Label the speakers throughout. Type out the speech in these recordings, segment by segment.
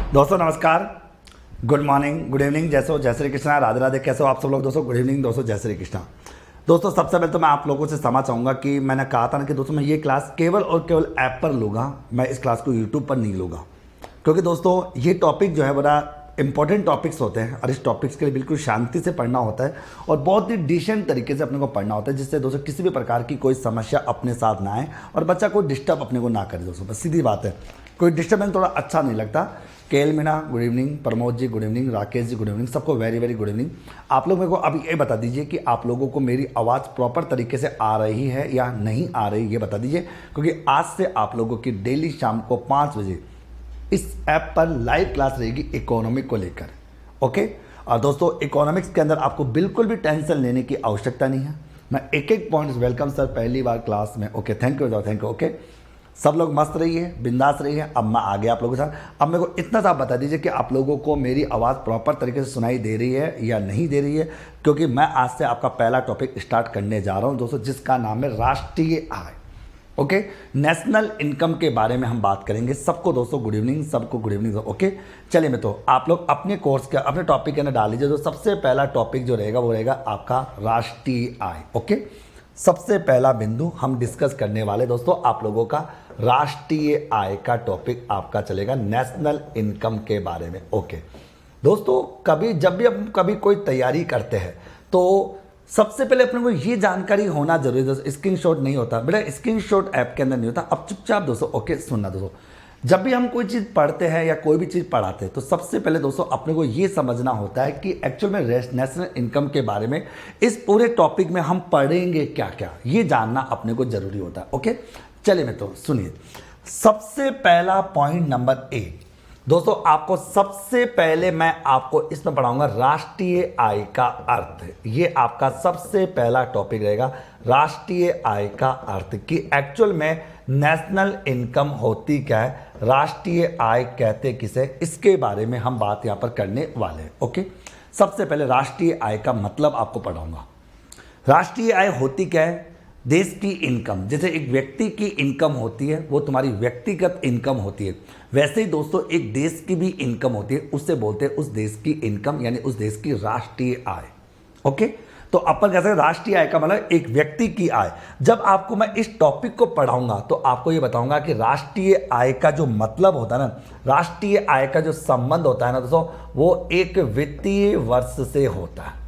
Speaker 1: दोस्तों नमस्कार, good morning, good evening, जैसे हो जय श्री कृष्णा, राधे राधे। कैसे हो आप सब लोग दोस्तों? गुड इवनिंग दोस्तों, जय श्री कृष्णा। दोस्तों सबसे पहले तो मैं आप लोगों से क्षमा चाहूँगा कि मैंने कहा था ना कि दोस्तों मैं ये क्लास केवल और केवल ऐप पर लूँगा, मैं इस क्लास को यूट्यूब पर नहीं लूँगा, क्योंकि दोस्तों ये टॉपिक जो है बड़ा इंपॉर्टेंट टॉपिक्स होते हैं और इस टॉपिक्स के लिए बिल्कुल शांति से पढ़ना होता है और बहुत ही डिसेंट तरीके से अपने को पढ़ना होता है, जिससे दोस्तों किसी भी प्रकार की कोई समस्या अपने साथ ना आए और बच्चा कोई डिस्टर्ब अपने को ना करे। दोस्तों बस सीधी बात है, कोई डिस्टर्बेंस थोड़ा अच्छा नहीं लगता। KL Meena good evening, Pramod ji good evening, Rakesh ji good evening, सबको वेरी वेरी गुड इवनिंग। आप लोग मेरे को अभी ये बता दीजिए कि आप लोगों को मेरी आवाज़ प्रॉपर तरीके से आ रही है या नहीं आ रही, ये बता दीजिए, क्योंकि आज से आप लोगों की डेली शाम को 5 बजे इस ऐप पर लाइव क्लास रहेगी इकोनॉमिक को लेकर। ओके, और दोस्तों इकोनॉमिक्स के अंदर आपको बिल्कुल भी टेंशन लेने की आवश्यकता नहीं है। मैं एक एक पॉइंट्स, वेलकम सर पहली बार क्लास में, okay thank you thank you. Okay, सब लोग मस्त रहिए, बिंदास रहिए। अब मैं आ गया आप लोगों के साथ। अब मेरे को इतना सा बता दीजिए कि आप लोगों को मेरी आवाज़ प्रॉपर तरीके से सुनाई दे रही है या नहीं दे रही है, क्योंकि मैं आज से आपका पहला टॉपिक स्टार्ट करने जा रहा हूँ दोस्तों, जिसका नाम है राष्ट्रीय आय। ओके, नेशनल इनकम के बारे में हम बात करेंगे। सबको दोस्तों गुड इवनिंग, सबको गुड इवनिंग। ओके चलिए, मैं तो आप लोग अपने कोर्स के अपने टॉपिक के अंदर डाल लीजिए। तो सबसे पहला टॉपिक जो रहेगा वो रहेगा आपका राष्ट्रीय आय। ओके, सबसे पहला बिंदु हम डिस्कस करने वाले दोस्तों आप लोगों का राष्ट्रीय आय का टॉपिक आपका चलेगा नेशनल इनकम के बारे में। ओके दोस्तों, कभी जब भी हम कभी कोई तैयारी करते हैं तो सबसे पहले अपने को ये जानकारी होना जरूरी है दोस्तों। स्क्रीनशॉट नहीं होता बेटा, स्क्रीनशॉट ऐप के अंदर नहीं होता। अब चुपचाप दोस्तों ओके सुनना दोस्तों, जब भी हम कोई चीज़ पढ़ते हैं या कोई भी चीज़ पढ़ाते हैं तो सबसे पहले दोस्तों अपने को ये समझना होता है कि एक्चुअल में नेशनल इनकम के बारे में इस पूरे टॉपिक में हम पढ़ेंगे क्या क्या, ये जानना अपने को जरूरी होता है। ओके चलिए मैं तो सुनिए, सबसे पहला पॉइंट नंबर 1 दोस्तों, आपको सबसे पहले मैं आपको इसमें पढ़ाऊंगा राष्ट्रीय आय का अर्थ। ये आपका सबसे पहला टॉपिक रहेगा, राष्ट्रीय आय का अर्थ, कि एक्चुअल में नेशनल इनकम होती क्या है, राष्ट्रीय आय कहते किसे, इसके बारे में हम बात यहाँ पर करने वाले हैं। ओके, सबसे पहले राष्ट्रीय आय का मतलब आपको पढ़ाऊंगा। राष्ट्रीय आय होती क्या है, देश की इनकम। जैसे एक व्यक्ति की इनकम होती है वो तुम्हारी व्यक्तिगत इनकम होती है, वैसे ही दोस्तों एक देश की भी इनकम होती है, उससे बोलते हैं उस देश की इनकम, यानी उस देश की राष्ट्रीय आय। ओके, तो अपन कह सकते हैं राष्ट्रीय आय का मतलब एक व्यक्ति की आय। जब आपको मैं इस टॉपिक को पढ़ाऊंगा तो आपको ये बताऊंगा कि राष्ट्रीय आय का जो मतलब होता है ना, राष्ट्रीय आय का जो संबंध होता है ना दोस्तों, वो एक वित्तीय वर्ष से होता है।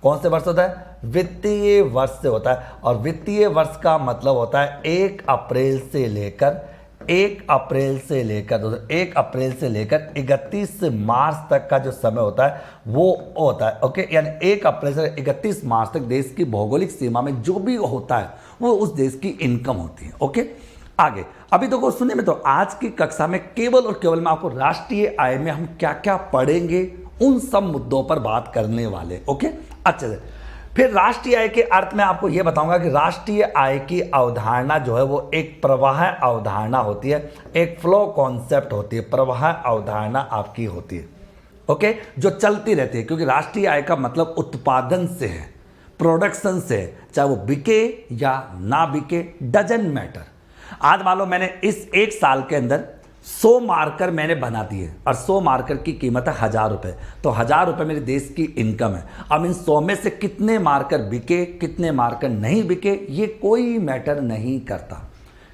Speaker 1: कौन से वर्ष होता है? वित्तीय वर्ष से होता है। और वित्तीय वर्ष का मतलब होता है 1 अप्रैल से लेकर 31 मार्च तक का जो समय होता है वो होता है। ओके, यानी 1 अप्रैल से 31 मार्च तक देश की भौगोलिक सीमा में जो भी होता है वो उस देश की इनकम होती है। ओके, आगे अभी देखो सुनिए, में तो आज की कक्षा में केवल और केवल मैं आपको राष्ट्रीय आय में हम क्या क्या पढ़ेंगे उन सब मुद्दों पर बात करने वाले। ओके, अच्छे से फिर राष्ट्रीय आय के अर्थ में आपको यह बताऊंगा कि राष्ट्रीय आय की अवधारणा जो है वो एक प्रवाह अवधारणा होती है, एक फ्लो कॉन्सेप्ट होती है, प्रवाह अवधारणा आपकी होती है। ओके, जो चलती रहती है, क्योंकि राष्ट्रीय आय का मतलब उत्पादन से है, प्रोडक्शन से है, चाहे वो बिके या ना बिके डजंट मैटर। आज मान लो मैंने इस 1 साल के अंदर 100 मार्कर मैंने बना दिए और 100 मार्कर की कीमत है 1000 रुपये, तो 1000 रुपये मेरे देश की इनकम है। अब इन 100 में से कितने मार्कर बिके, कितने मार्कर नहीं बिके, ये कोई मैटर नहीं करता।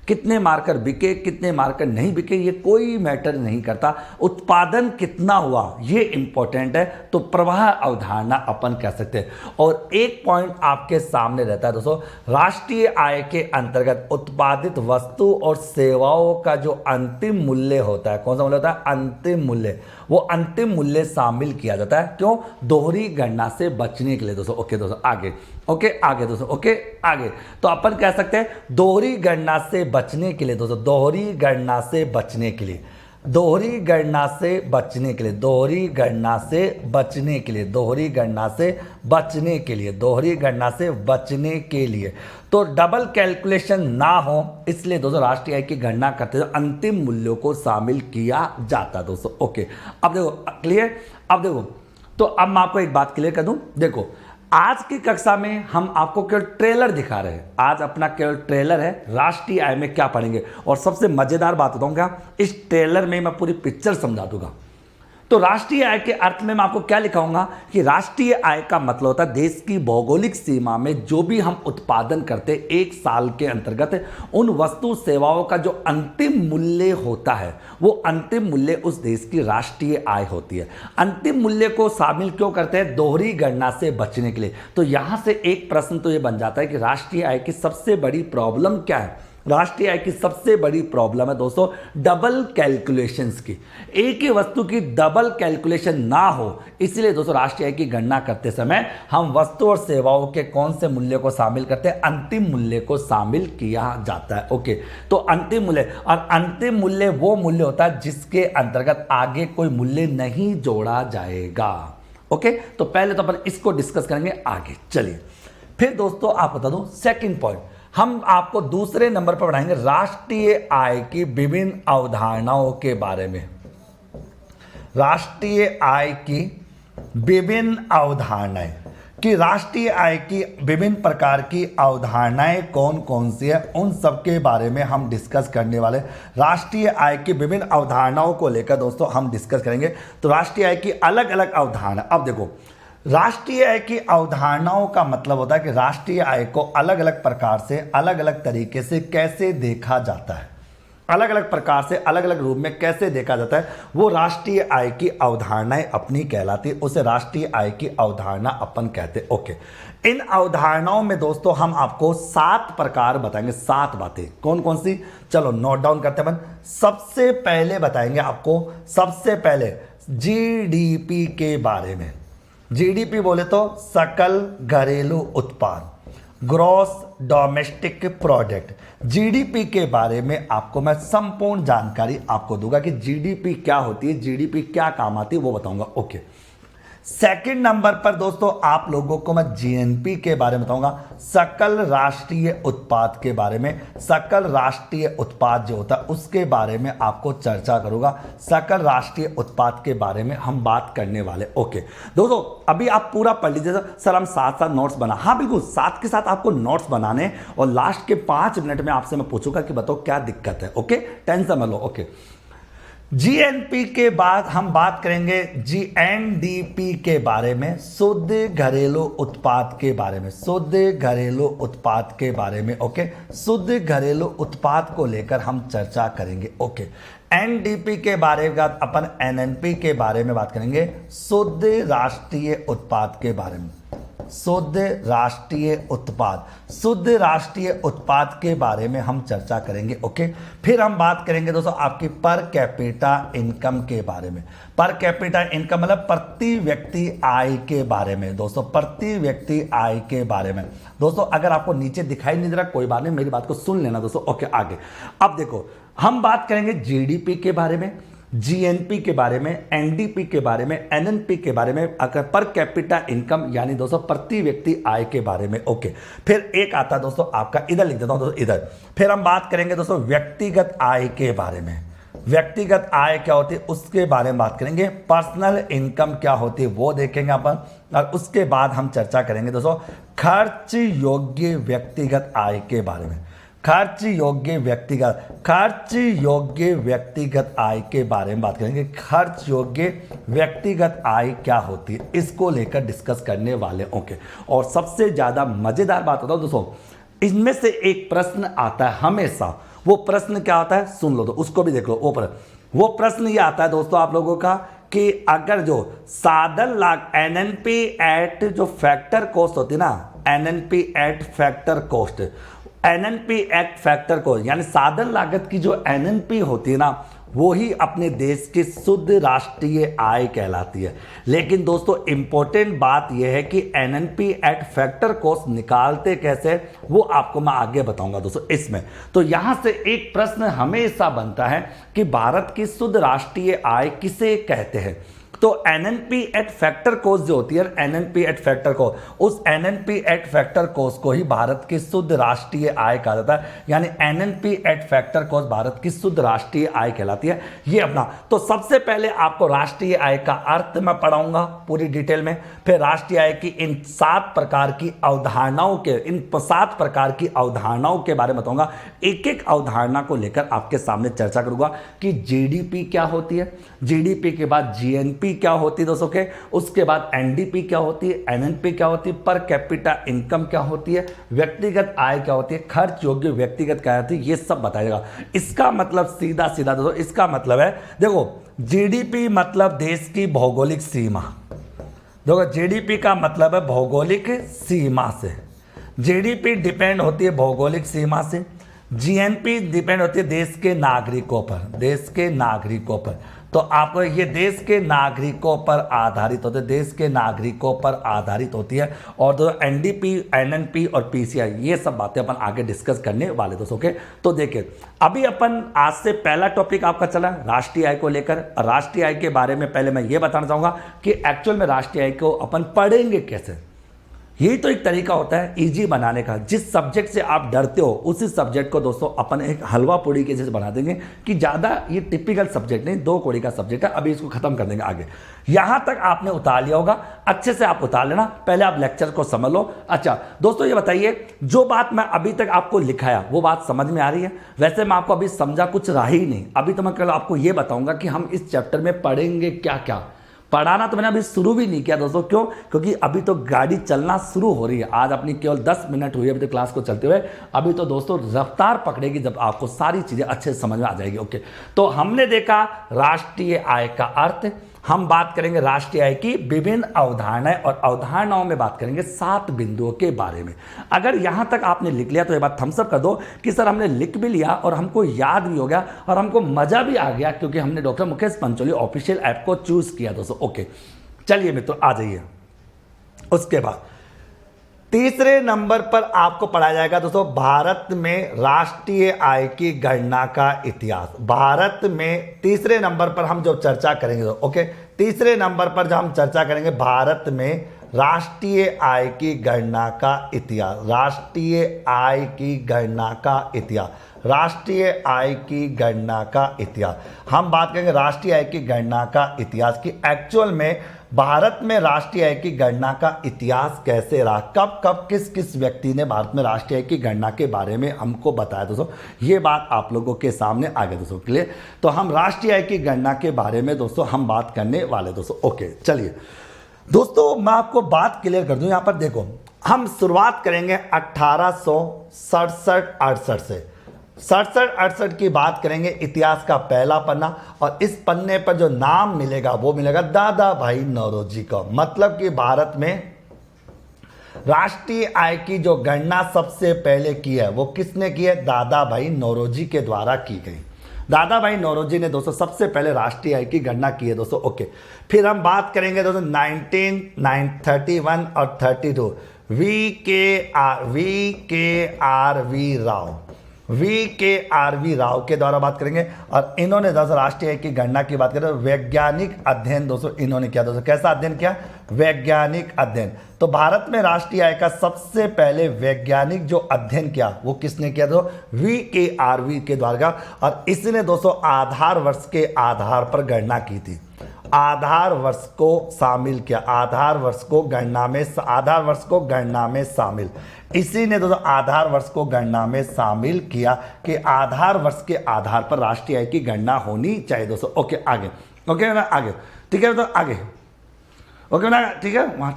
Speaker 1: कितने मार्कर बिके, कितने मार्कर नहीं बिके, ये कोई मैटर नहीं करता। उत्पादन कितना हुआ ये इंपॉर्टेंट है। तो प्रवाह अवधारणा अपन कह सकते हैं। और एक पॉइंट आपके सामने रहता है दोस्तों, राष्ट्रीय आय के अंतर्गत उत्पादित वस्तु और सेवाओं का जो अंतिम मूल्य होता है, कौन सा मूल्य होता है? अंतिम मूल्य। वो अंतिम मूल्य शामिल किया जाता है, क्यों? दोहरी गणना से बचने के लिए दोस्तों। ओके दोस्तों आगे, ओके आगे दोस्तों, ओके आगे। तो अपन कह सकते हैं दोहरी गणना से बचने के लिए दोस्तों, दोहरी गणना से बचने के लिए, दोहरी गणना से बचने के लिए, दोहरी गणना से बचने के लिए, दोहरी गणना से बचने के लिए, दोहरी गणना से बचने के लिए, तो डबल कैलकुलेशन ना हो इसलिए दोस्तों राष्ट्रीय आय की गणना करते हुए अंतिम मूल्यों को शामिल किया जाता है दोस्तों। ओके, अब देखो क्लियर। अब देखो, तो अब मैं आपको एक बात क्लियर कर दूं, देखो आज की कक्षा में हम आपको केवल ट्रेलर दिखा रहे हैं। आज अपना केवल ट्रेलर है, राष्ट्रीय आय में क्या पढ़ेंगे। और सबसे मजेदार बात बताऊंगा, इस ट्रेलर में मैं पूरी पिक्चर समझा दूंगा। तो राष्ट्रीय आय के अर्थ में मैं आपको क्या लिखाऊंगा कि राष्ट्रीय आय का मतलब होता है देश की भौगोलिक सीमा में जो भी हम उत्पादन करते एक साल के अंतर्गत उन वस्तु सेवाओं का जो अंतिम मूल्य होता है, वो अंतिम मूल्य उस देश की राष्ट्रीय आय होती है। अंतिम मूल्य को शामिल क्यों करते हैं? दोहरी गणना से बचने के लिए। तो यहां से एक प्रश्न तो ये बन जाता है कि राष्ट्रीय आय की सबसे बड़ी प्रॉब्लम क्या है। राष्ट्रीय आय की सबसे बड़ी प्रॉब्लम है दोस्तों डबल कैलकुलेशंस की। एक ही वस्तु की डबल कैलकुलेशन ना हो, इसलिए दोस्तों राष्ट्रीय आय की गणना करते समय हम वस्तु और सेवाओं के कौन से मूल्य को शामिल करते हैं? अंतिम मूल्य को शामिल किया जाता है। ओके, तो अंतिम मूल्य, और अंतिम मूल्य वो मूल्य होता है जिसके अंतर्गत आगे कोई मूल्य नहीं जोड़ा जाएगा। ओके, तो पहले तो अपन इसको डिस्कस करेंगे आगे। चलिए फिर दोस्तों आप बता दो सेकंड पॉइंट, हम आपको दूसरे नंबर पर पढ़ाएंगे राष्ट्रीय आय की विभिन्न अवधारणाओं के बारे में। राष्ट्रीय आय की विभिन्न अवधारणाएं, कि राष्ट्रीय आय की विभिन्न प्रकार की अवधारणाएं कौन कौन सी है, उन सब के बारे में हम डिस्कस करने वाले। राष्ट्रीय आय की विभिन्न अवधारणाओं को लेकर दोस्तों हम डिस्कस करेंगे। तो राष्ट्रीय आय की अलग अलग अवधारणा, अब देखो राष्ट्रीय आय की अवधारणाओं का मतलब होता है कि राष्ट्रीय आय को अलग अलग प्रकार से अलग अलग तरीके से कैसे देखा जाता है, अलग अलग प्रकार से अलग अलग रूप में कैसे देखा जाता है, वो राष्ट्रीय आय की अवधारणाएं अपनी कहलाती है, उसे राष्ट्रीय आय की अवधारणा अपन कहते हैं। ओके, इन अवधारणाओं में दोस्तों हम आपको 7 प्रकार बताएंगे, 7 बातें। कौन कौन सी, चलो नोट डाउन करते हैं अपन। सबसे पहले बताएंगे आपको, सबसे पहले जीडीपी के बारे में। जीडीपी बोले तो सकल घरेलू उत्पाद, ग्रॉस डोमेस्टिक प्रोडक्ट। जीडीपी के बारे में आपको मैं संपूर्ण जानकारी आपको दूंगा कि जीडीपी क्या होती है, जीडीपी क्या काम आती है, वो बताऊंगा। ओके, सेकंड नंबर पर दोस्तों आप लोगों को मैं जीएनपी के बारे में बताऊंगा, सकल राष्ट्रीय उत्पाद के बारे में। सकल राष्ट्रीय उत्पाद जो होता है उसके बारे में आपको चर्चा करूंगा। सकल राष्ट्रीय उत्पाद के बारे में हम बात करने वाले। ओके दोस्तों, अभी आप पूरा पढ़ लीजिए सर हम साथ साथ नोट्स बना, हाँ बिल्कुल साथ के साथ आपको नोट्स बनाने, और लास्ट के 5 मिनट में आपसे मैं पूछूंगा कि बताओ क्या दिक्कत है। ओके, टेंशन मत लो। ओके, जीएनपी के बाद हम बात करेंगे जीएनडीपी के बारे में, शुद्ध घरेलू उत्पाद के बारे में, शुद्ध घरेलू उत्पाद के बारे में। ओके, शुद्ध घरेलू उत्पाद को लेकर हम चर्चा करेंगे। ओके, एनडीपी के बारे में अपन एनएनपी के बारे में बात करेंगे, शुद्ध राष्ट्रीय उत्पाद के बारे में, शुद्ध राष्ट्रीय उत्पाद, शुद्ध राष्ट्रीय उत्पाद के बारे में हम चर्चा करेंगे। ओके, फिर हम बात करेंगे दोस्तों आपकी पर कैपिटा इनकम के बारे में। पर कैपिटा इनकम मतलब प्रति व्यक्ति आय के बारे में दोस्तों, प्रति व्यक्ति आय के बारे में। दोस्तों अगर आपको नीचे दिखाई नहीं दे रहा कोई बात नहीं, मेरी बात को सुन लेना दोस्तों। ओके, आगे अब देखो हम बात करेंगे जीडीपी के बारे में, जीएनपी के बारे में, एनडीपी के बारे में, एनएनपी के बारे में, अगर पर कैपिटा इनकम यानी दोस्तों प्रति व्यक्ति आय के बारे में। ओके, फिर एक आता है दोस्तों आपका, इधर लिख देता हूं दोस्तों, इधर। फिर हम बात करेंगे दोस्तों व्यक्तिगत आय के बारे में। व्यक्तिगत आय क्या होती है उसके बारे में बात करेंगे। पर्सनल इनकम क्या होती है वो देखेंगे अपन, और उसके बाद हम चर्चा करेंगे दोस्तों खर्च योग्य व्यक्तिगत आय के बारे में। खर्च योग्य व्यक्तिगत आय के बारे में बात करेंगे। खर्च योग्य व्यक्तिगत आय क्या होती है इसको लेकर डिस्कस करने वाले। ओके, और सबसे ज्यादा मजेदार बात होता है दोस्तों, इनमें से एक प्रश्न आता है हमेशा। वो प्रश्न क्या आता है सुन लो, तो उसको भी देख लो। वो प्रश्न ये आता है दोस्तों आप लोगों का कि अगर जो साधन लाग एनएनपी एट जो फैक्टर कॉस्ट होती है ना, NNP eight factor cost, NNP act factor को यानी साधन लागत की जो एनएनपी होती है ना, वो ही अपने देश की शुद्ध राष्ट्रीय आय कहलाती है। लेकिन दोस्तों इंपॉर्टेंट बात यह है कि एनएनपी एक्ट फैक्टर कॉस्ट निकालते कैसे, वो आपको मैं आगे बताऊंगा दोस्तों इसमें। तो यहां से एक प्रश्न हमेशा बनता है कि भारत की शुद्ध राष्ट्रीय आय किसे कहते हैं। तो एनएनपी एट फैक्टर कॉस्ट जो होती है, एनएनपी एट फैक्टर कॉस्ट, उस एनएनपी एट फैक्टर कॉस्ट को ही भारत की शुद्ध राष्ट्रीय आय कहा जाता है। यानी NNP eight factor cost Bharat की शुद्ध राष्ट्रीय आय कहलाती है। ये अपना, तो सबसे पहले आपको राष्ट्रीय आय का अर्थ मैं पढ़ाऊंगा पूरी डिटेल में, फिर राष्ट्रीय आय की इन 7 प्रकार की अवधारणाओं के, इन 7 प्रकार की अवधारणाओं के बारे में बताऊंगा। एक एक अवधारणा को लेकर आपके सामने चर्चा करूंगा कि जीडीपी क्या होती है, जीडीपी के बाद जीएनपी क्या होती है दोस्तों के, उसके बाद एनडीपी क्या होती है, एनएनपी क्या होती है, पर कैपिटा इनकम क्या होती है, व्यक्तिगत आय क्या होती है, खर्च योग्य व्यक्तिगत क्या होती है, ये सब बताएगा। इसका मतलब सीधा सीधा दोस्तों, इसका मतलब है, देखो जीडीपी मतलब देश की भौगोलिक सीमा, देखो जीडीपी का मतलब है भौगोलिक सीमा से, जीडीपी डिपेंड होती है भौगोलिक सीमा से, जीएनपी डिपेंड होती है देश के नागरिकों पर, देश के नागरिकों पर। तो आपको ये देश के नागरिकों पर आधारित होते हैं, देश के नागरिकों पर आधारित होती है। और दोस्तों एनडीपी, एनएनपी और पीसीआई, ये सब बातें अपन आगे डिस्कस करने वाले दोस्तों के। तो देखिए अभी अपन आज से पहला टॉपिक आपका चला राष्ट्रीय आय को लेकर। राष्ट्रीय आय के बारे में पहले मैं ये बताना चाहूंगा कि एक्चुअल में राष्ट्रीय आय को अपन पढ़ेंगे कैसे। यही तो एक तरीका होता है इजी बनाने का। जिस सब्जेक्ट से आप डरते हो उसी सब्जेक्ट को दोस्तों अपन एक हलवा पूड़ी के जैसे बना देंगे कि ज़्यादा ये टिपिकल सब्जेक्ट नहीं, 2 कौड़ी का सब्जेक्ट है, अभी इसको खत्म कर देंगे आगे। यहाँ तक आपने उतार लिया होगा, अच्छे से आप उतार लेना, पहले आप लेक्चर को समझ लो। अच्छा दोस्तों ये बताइए, जो बात मैं अभी तक आपको लिखाया वो बात समझ में आ रही है? वैसे मैं आपको अभी समझा कुछ रहा ही नहीं, अभी तो मैं कल आपको ये बताऊंगा कि हम इस चैप्टर में पढ़ेंगे क्या क्या। पढ़ाना तो मैंने अभी शुरू भी नहीं किया दोस्तों, क्यों? क्योंकि अभी तो गाड़ी चलना शुरू हो रही है। आज अपनी केवल 10 मिनट हुई है अभी तो क्लास को चलते हुए, अभी तो दोस्तों रफ्तार पकड़ेगी जब आपको सारी चीज़ें अच्छे से समझ में आ जाएगी। ओके, तो हमने देखा राष्ट्रीय आय का अर्थ, हम बात करेंगे राष्ट्रीय आय की विभिन्न अवधारणाएं, और अवधारणाओं में बात करेंगे 7 बिंदुओं के बारे में। अगर यहां तक आपने लिख लिया तो ये बात थम्स अप कर दो कि सर हमने लिख भी लिया और हमको याद भी हो गया और हमको मजा भी आ गया, क्योंकि हमने doctor Mukesh Pancholi official app को चूज किया दोस्तों। ओके चलिए मित्रों आ जाइए। उसके बाद तीसरे नंबर पर आपको पढ़ाया जाएगा दोस्तों भारत में राष्ट्रीय आय की गणना का इतिहास। भारत में तीसरे नंबर पर हम जो चर्चा करेंगे ओके, तीसरे नंबर पर जो हम चर्चा करेंगे भारत में राष्ट्रीय आय की गणना का इतिहास, राष्ट्रीय आय की गणना का इतिहास, राष्ट्रीय आय की गणना का इतिहास। हम बात करेंगे राष्ट्रीय आय की गणना का इतिहास की एक्चुअल में भारत में राष्ट्रीय आय की गणना का इतिहास कैसे रहा, कब कब किस किस व्यक्ति ने भारत में राष्ट्रीय आय की गणना के बारे में हमको बताया दोस्तों। ये बात आप लोगों के सामने आ गई दोस्तों। क्लियर? तो हम राष्ट्रीय आय की गणना के बारे में दोस्तों हम बात करने वाले दोस्तों। ओके चलिए दोस्तों मैं आपको बात क्लियर कर दूं। यहां पर देखो हम शुरुआत करेंगे 1867-68 से। 67-68 की बात करेंगे, इतिहास का पहला पन्ना, और इस पन्ने पर जो नाम मिलेगा वो मिलेगा दादा भाई नौरोजी का। मतलब कि भारत में राष्ट्रीय आय की जो गणना सबसे पहले की है वो किसने की है? दादा भाई नौरोजी के द्वारा की गई। दादा भाई नौरोजी ने दोस्तों सबसे पहले राष्ट्रीय आय की गणना की है दोस्तों। ओके, फिर हम बात करेंगे दोस्तों 1931 और 32 वी के आर वी राव के द्वारा बात करेंगे। और इन्होंने दोस्तों राष्ट्रीय आय की गणना की बात करें तो वैज्ञानिक अध्ययन दोस्तों इन्होंने किया दोस्तों। कैसा अध्ययन किया? वैज्ञानिक अध्ययन। तो भारत में राष्ट्रीय आय का सबसे पहले वैज्ञानिक जो अध्ययन किया वो किसने किया? तो VKRV के द्वारा। और इसने दोस्तों आधार वर्ष के आधार पर गणना की थी, आधार वर्ष को शामिल किया, आधार वर्ष को गणना में शामिल। इसी ने दोस्तों आधार वर्ष को गणना में शामिल किया कि आधार वर्ष के आधार पर राष्ट्रीय आय की गणना होनी चाहिए दोस्तों। ओके आगे, ओके ना आगे, ठीक है दोस्तों आगे, ओके ना ठीक है वहां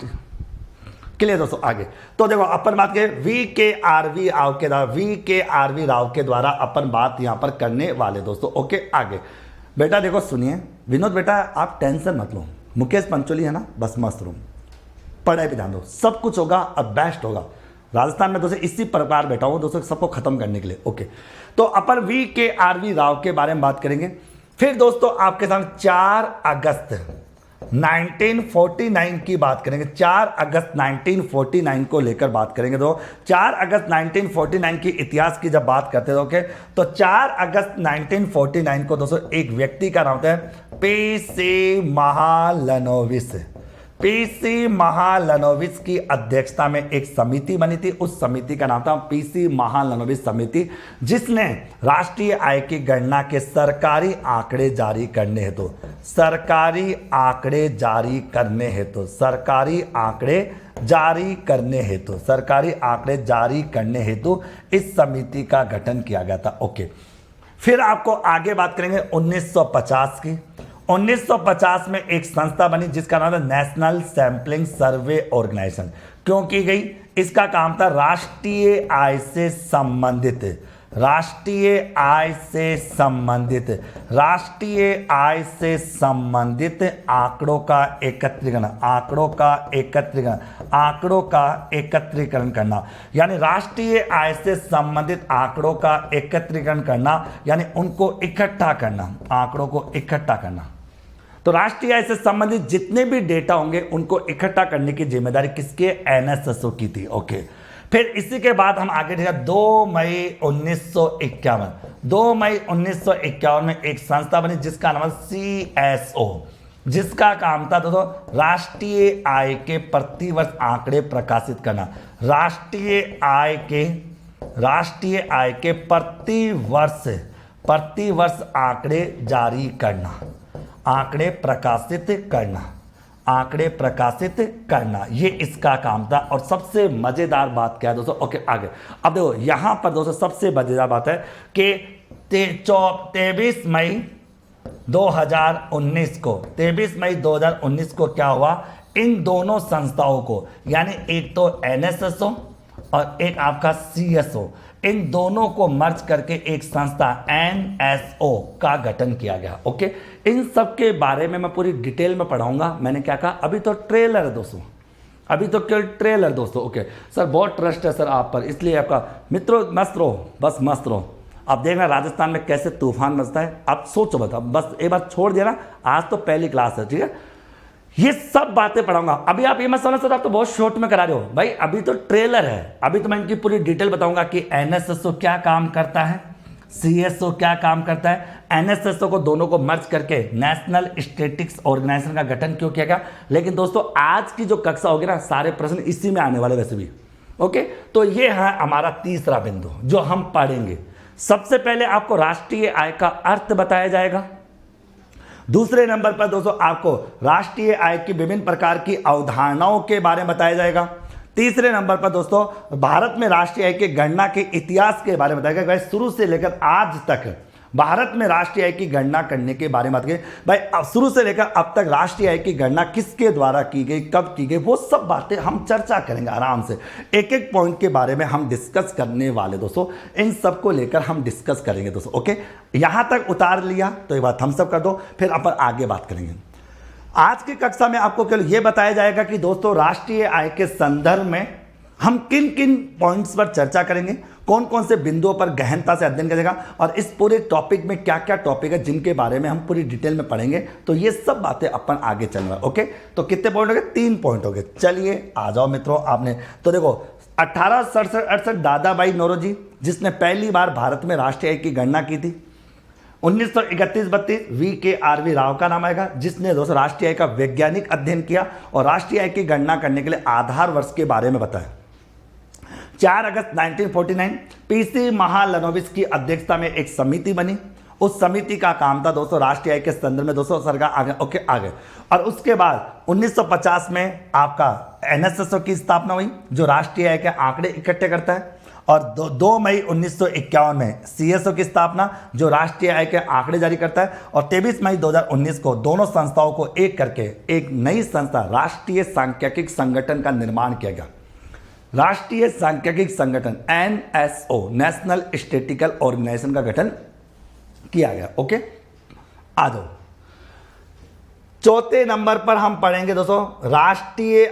Speaker 1: क्लियर दोस्तों आगे। तो देखो अपन बात करें VKRV राव के द्वारा अपन बात यहां पर करने वाले दोस्तों। ओके आगे बेटा देखो सुनिए विनोद बेटा, आप टेंशन मत लो, मुकेश पंचोली है ना, बस मस्त रहो, पढ़ाई पे ध्यान दो, सब कुछ होगा और बेस्ट होगा। राजस्थान में दोस्तों इसी प्रकार बैठा हूं दोस्तों सबको खत्म करने के लिए। ओके, तो अपन VKRV राव के बारे में बात करेंगे। फिर दोस्तों आपके सामने 4 अगस्त 1949 की बात करेंगे, 4 अगस्त 1949 को लेकर बात करेंगे। तो 4 अगस्त 1949 की इतिहास की जब बात करते हैं ओके, तो 4 अगस्त 1949 को दोस्तों एक व्यक्ति का नाम होता है पीसी महालनोबिस। पीसी महालनोबिस की अध्यक्षता में एक समिति बनी थी, उस समिति का नाम था पीसी महालनोबिस समिति, जिसने राष्ट्रीय आय की गणना के सरकारी आंकड़े जारी करने हेतु सरकारी आंकड़े जारी करने हेतु सरकारी आंकड़े जारी करने हेतु सरकारी आंकड़े जारी करने हेतु इस समिति का गठन किया गया था। ओके, फिर आपको आगे बात करेंगे 1950 की। 1950 में एक संस्था बनी जिसका नाम है नेशनल सैंपलिंग सर्वे ऑर्गेनाइजेशन। क्यों की गई? इसका काम था राष्ट्रीय आय से संबंधित राष्ट्रीय आय से संबंधित आंकड़ों का एकत्रीकरण करना, यानी राष्ट्रीय आय से संबंधित आंकड़ों का एकत्रीकरण करना, यानी उनको इकट्ठा करना, आंकड़ों को इकट्ठा करना। तो राष्ट्रीय आय से संबंधित जितने भी डेटा होंगे उनको इकट्ठा करने की जिम्मेदारी किसके? एनएसएसओ की थी। ओके, फिर इसी के बाद हम आगे देखा 2 मई 1951 में एक संस्था बनी जिसका नाम है सीएसओ, जिसका काम था दोस्तों राष्ट्रीय आय के प्रतिवर्ष आंकड़े प्रकाशित करना। राष्ट्रीय आय के प्रतिवर्ष आंकड़े जारी करना, आंकड़े प्रकाशित करना, ये इसका काम था। और सबसे मजेदार बात क्या है दोस्तों? ओके, आगे अब देखो यहां पर दोस्तों सबसे मजेदार बात है कि 23 मई 2019 को क्या हुआ? इन दोनों संस्थाओं को, यानी एक तो एनएसएसओ और एक आपका सीएसओ, इन दोनों को मर्ज करके एक संस्था एनएसओ का गठन किया गया। ओके, इन सब के बारे में मैं पूरी डिटेल में पढ़ाऊंगा। मैंने क्या कहा? अभी तो ट्रेलर है दोस्तों, अभी तो केवल ट्रेलर दोस्तों। ओके सर, बहुत ट्रस्ट है सर आप पर, इसलिए आपका मित्रों मस्त रहो, बस मस्त रहो। अब देखना राजस्थान में कैसे तूफान मचता है, आप सोचो बताओ, बस एक बार छोड़ देना, आज तो पहली क्लास है, ठीक है? ये सब बातें पढ़ाऊंगा। अभी आप ये मत समझ सर आप तो बहुत शॉर्ट में करा रहे हो भाई, अभी तो ट्रेलर है, अभी तो मैं इनकी पूरी डिटेल बताऊंगा कि एनएसएसओ क्या काम करता है, सीएसओ क्या काम करता है। एनएसएसओ को दोनों को मर्ज करके नेशनल स्टैटिस्टिक्स ऑर्गेनाइजेशन का गठन क्यों किया गया। लेकिन दोस्तों आज की जो कक्षा होगी ना, सारे प्रश्न इसी में आने वाले वैसे भी। ओके, तो ये है हमारा तीसरा बिंदु जो हम पढ़ेंगे। सबसे पहले आपको राष्ट्रीय आय का अर्थ बताया जाएगा। दूसरे नंबर पर दोस्तों आपको राष्ट्रीय आय की विभिन्न प्रकार की अवधारणाओं के बारे में बताया जाएगा। तीसरे नंबर पर दोस्तों भारत में राष्ट्रीय आय की गणना के इतिहास के बारे में बताया गया, शुरू से लेकर आज तक भारत में राष्ट्रीय आय की गणना करने के बारे में बात करें भाई, शुरू से लेकर अब तक राष्ट्रीय आय की गणना किसके द्वारा की गई, कब की गई, वो सब बातें हम चर्चा करेंगे आराम से। एक एक पॉइंट के बारे में हम डिस्कस करने वाले दोस्तों, इन सब को लेकर हम डिस्कस करेंगे दोस्तों। ओके, यहां तक उतार लिया तो ये बात हम सब कर दो, फिर अपन आगे बात करेंगे। आज की कक्षा में आपको केवल यह बताया जाएगा कि दोस्तों राष्ट्रीय आय के संदर्भ में हम किन किन पॉइंट्स पर चर्चा करेंगे, कौन कौन से बिंदुओं पर गहनता से अध्ययन करेगा, और इस पूरे टॉपिक में क्या क्या टॉपिक है जिनके बारे में हम पूरी डिटेल में पढ़ेंगे। तो ये सब बातें अपन आगे चल रहा है। ओके, तो कितने पॉइंट हो गए? 3 पॉइंट हो गए। चलिए आ जाओ मित्रों, आपने तो देखो 1867 दादाभाई नौरोजी जिसने पहली बार भारत में राष्ट्रीय आय की गणना की थी। 1931-32 VKRV राव का नाम आएगा जिसने दोस्तों राष्ट्रीय आय का वैज्ञानिक अध्ययन किया और राष्ट्रीय आय की गणना करने के लिए आधार वर्ष के बारे में बताया। 4 अगस्त 1949 पीसी महालनोबिस की अध्यक्षता में एक समिति बनी। उस समिति का काम था दोस्तों राष्ट्रीय आय के संदर्भ में दोस्तों सरकार आगे। और उसके बाद 1950 में आपका एनएसएसओ की स्थापना हुई जो राष्ट्रीय आय के आंकड़े इकट्ठे करता है। और 2 मई 1951 में सीएसओ की स्थापना जो राष्ट्रीय आय के आंकड़े जारी करता है। और 23 मई 2019 को दोनों संस्थाओं को एक करके एक नई संस्था राष्ट्रीय सांख्यिकी संगठन का निर्माण किया गया। राष्ट्रीय सांख्यिकी संगठन एनएसओ नेशनल स्टैटिस्टिकल ऑर्गेनाइजेशन का गठन किया गया। ओके, आ जाओ। चौथे नंबर पर हम पढ़ेंगे दोस्तों राष्ट्रीय